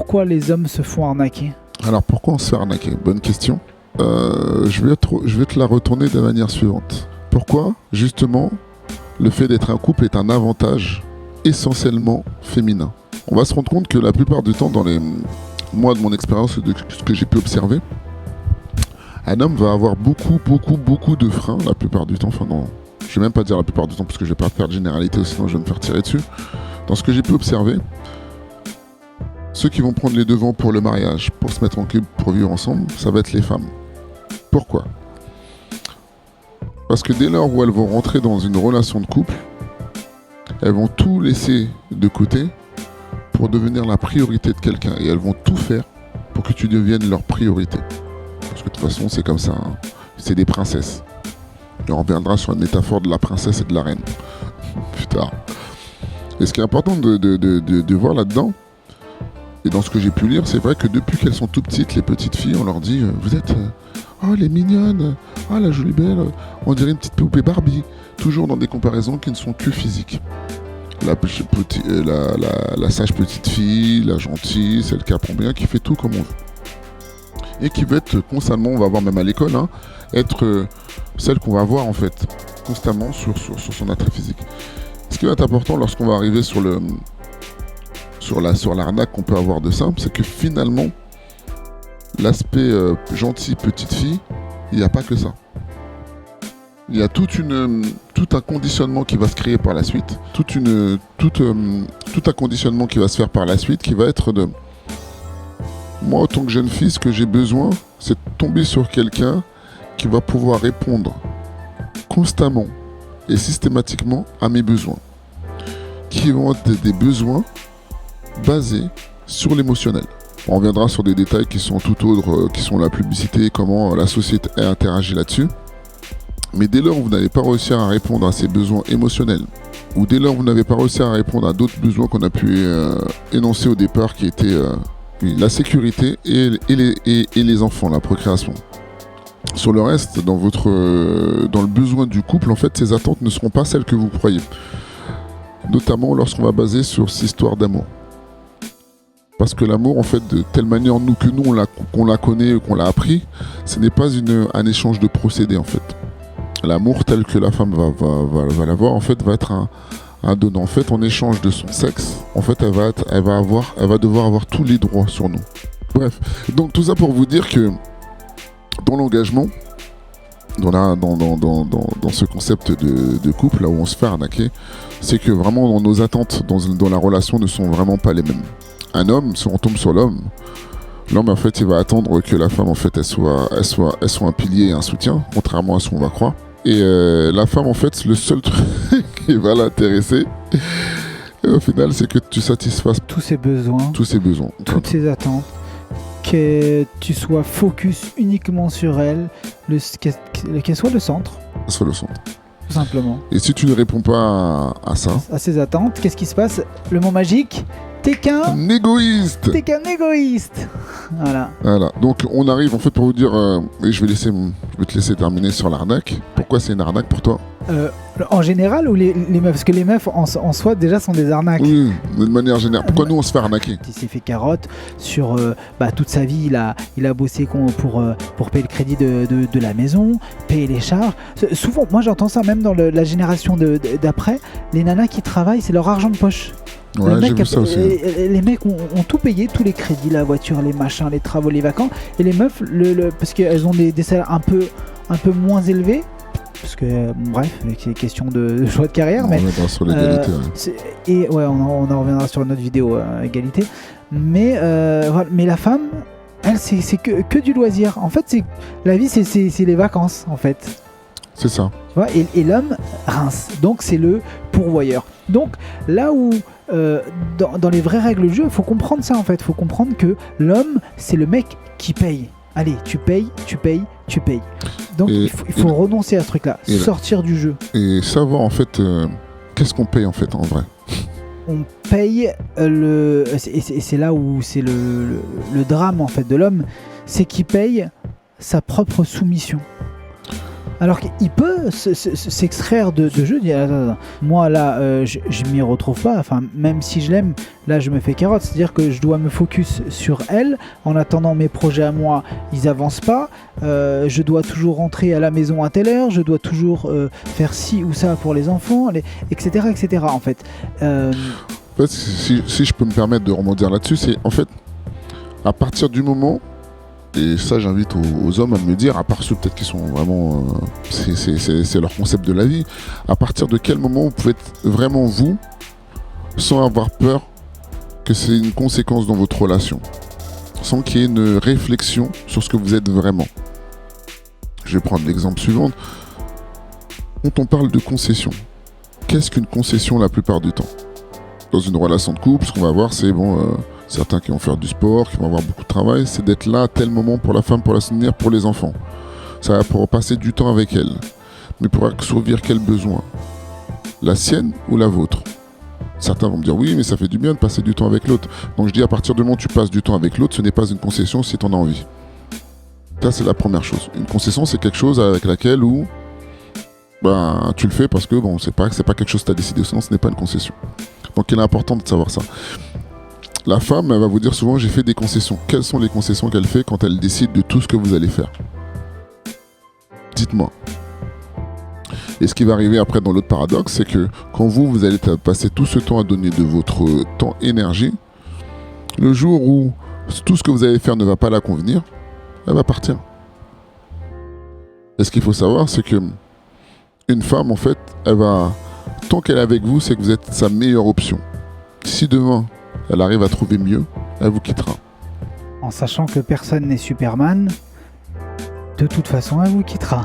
pourquoi les hommes se font arnaquer? Alors pourquoi on se fait arnaquer? Bonne question. Je vais te la retourner de la manière suivante. Pourquoi, justement, le fait d'être un couple est un avantage essentiellement féminin? On va se rendre compte que la plupart du temps, dans les mois de mon expérience, de ce que j'ai pu observer, un homme va avoir beaucoup de freins la plupart du temps. Enfin non, je vais même pas dire la plupart du temps parce que je vais pas faire de généralité, sinon je vais me faire tirer dessus. Dans ce que j'ai pu observer, ceux qui vont prendre les devants pour le mariage, pour se mettre en couple, pour vivre ensemble, ça va être les femmes. Pourquoi? Parce que dès lors où elles vont rentrer dans une relation de couple, elles vont tout laisser de côté pour devenir la priorité de quelqu'un. Et elles vont tout faire pour que tu deviennes leur priorité. Parce que de toute façon, c'est comme ça. Hein. C'est des princesses. Et on reviendra sur la métaphore de la princesse et de la reine. Plus tard. Et ce qui est important de voir là-dedans, et dans ce que j'ai pu lire, c'est vrai que depuis qu'elles sont tout petites, les petites filles, on leur dit vous êtes... oh, elle est mignonne. Oh, la jolie belle. On dirait une petite poupée Barbie. Toujours dans des comparaisons qui ne sont que physiques. La sage petite fille, la gentille, celle qui apprend bien, qui fait tout comme on veut. Et qui va être constamment, on va voir même à l'école, hein, être celle qu'on va voir en fait, constamment sur son attrait physique. Ce qui va être important lorsqu'on va arriver sur l'arnaque qu'on peut avoir de simple, c'est que finalement, l'aspect gentil petite fille, il n'y a pas que ça. Il y a tout un conditionnement qui va se créer par la suite, tout un conditionnement qui va se faire par la suite, qui va être de... Moi, en tant que jeune fille, ce que j'ai besoin, c'est de tomber sur quelqu'un qui va pouvoir répondre constamment et systématiquement à mes besoins, qui vont être des besoins basés sur l'émotionnel. On reviendra sur des détails qui sont tout autres, qui sont la publicité et comment la société interagit là-dessus. Mais dès lors où vous n'avez pas réussi à répondre à ces besoins émotionnels, ou dès lors où vous n'avez pas réussi à répondre à d'autres besoins qu'on a pu énoncer au départ, qui étaient la sécurité et les enfants, la procréation. Sur le reste, dans le besoin du couple, en fait, ces attentes ne seront pas celles que vous croyez. Notamment lorsqu'on va baser sur cette histoire d'amour. Parce que l'amour, en fait, de telle manière que nous, qu'on la connaît, qu'on l'a appris, ce n'est pas un échange de procédés, en fait. L'amour tel que la femme va l'avoir, en fait, va être un donnant. En fait, en échange de son sexe, en fait, elle va devoir avoir tous les droits sur nous. Bref, donc tout ça pour vous dire que dans l'engagement, dans ce concept de couple, là où on se fait arnaquer, c'est que vraiment nos attentes dans la relation ne sont vraiment pas les mêmes. Un homme, si on tombe sur l'homme, en fait, il va attendre que la femme, en fait, elle soit un pilier et un soutien, contrairement à ce qu'on va croire. Et la femme, en fait, le seul truc qui va l'intéresser, et au final, c'est que tu satisfasses tous ses besoins, toutes ses attentes, que tu sois focus uniquement sur elle, qu'elle soit le centre. Tout simplement. Et si tu ne réponds pas à ça, à ses attentes, qu'est-ce qui se passe? Le mot magique, t'es qu'un égoïste. Voilà. Donc on arrive en fait pour vous dire, et je vais te laisser terminer sur l'arnaque. Pourquoi c'est une arnaque pour toi? En général ou les meufs? Parce que les meufs en soi déjà sont des arnaques. Oui, de manière générale. Pourquoi nous on se fait arnaquer? Il s'est fait carotte sur toute sa vie. Il a bossé pour payer le crédit de la maison, payer les charges. Souvent, moi j'entends ça même dans la génération d'après. Les nanas qui travaillent, c'est leur argent de poche. Ouais, j'ai vu ça aussi. Les mecs ont tout payé, tous les crédits, la voiture, les machins, les travaux, les vacances. Et les meufs, parce qu'elles ont des salaires un peu moins élevés. Parce que, bref, c'est question de choix de carrière. On reviendra sur l'égalité. Et ouais, on en reviendra sur une autre vidéo, égalité. Mais la femme, elle, c'est que du loisir. En fait, la vie, c'est les vacances, en fait. C'est ça. Tu vois, et l'homme rince. Donc, c'est le pourvoyeur. Donc, là où, dans les vraies règles du jeu, il faut comprendre ça, en fait. Il faut comprendre que l'homme, c'est le mec qui paye. Allez, tu payes. Donc il faut renoncer à ce truc-là, sortir du jeu. Et savoir en fait, qu'est-ce qu'on paye en fait en vrai? On paye et c'est là où c'est le drame en fait de l'homme, c'est qu'il paye sa propre soumission. Alors qu'il peut s'extraire de jeu, dire attends, moi là je m'y retrouve pas, enfin même si je l'aime, là je me fais carotte, c'est-à-dire que je dois me focus sur elle, en attendant mes projets à moi, ils avancent pas, je dois toujours rentrer à la maison à telle heure, je dois toujours faire ci ou ça pour les enfants, etc. en fait. En fait, si je peux me permettre de rebondir là-dessus, c'est en fait, à partir du moment, et ça j'invite aux hommes à me le dire, à part ceux peut-être qui sont vraiment... c'est leur concept de la vie, à partir de quel moment vous pouvez être vraiment vous, sans avoir peur que c'est une conséquence dans votre relation, sans qu'il y ait une réflexion sur ce que vous êtes vraiment. Je vais prendre l'exemple suivant. Quand on parle de concession, qu'est-ce qu'une concession la plupart du temps ? Dans une relation de couple, ce qu'on va voir, c'est certains qui vont faire du sport, qui vont avoir beaucoup de travail, c'est d'être là à tel moment pour la femme, pour la soutenir, pour les enfants. Ça va pour passer du temps avec elle. Mais pour assouvir quel besoin ? La sienne ou la vôtre ? Certains vont me dire oui, mais ça fait du bien de passer du temps avec l'autre. Donc je dis à partir du moment où tu passes du temps avec l'autre, ce n'est pas une concession si tu en as envie. Ça, c'est la première chose. Une concession, c'est quelque chose avec laquelle tu le fais parce que c'est pas quelque chose que tu as décidé, sinon ce n'est pas une concession. Donc il est important de savoir ça. La femme, elle va vous dire souvent j'ai fait des concessions. Quelles sont les concessions qu'elle fait quand elle décide de tout ce que vous allez faire ? Dites-moi. Et ce qui va arriver après dans l'autre paradoxe, c'est que quand vous allez passer tout ce temps à donner de votre temps, énergie, le jour où tout ce que vous allez faire ne va pas la convenir, elle va partir. Et ce qu'il faut savoir, c'est que une femme, en fait, tant qu'elle est avec vous, c'est que vous êtes sa meilleure option. Si demain, elle arrive à trouver mieux, elle vous quittera. En sachant que personne n'est Superman, de toute façon, elle vous quittera.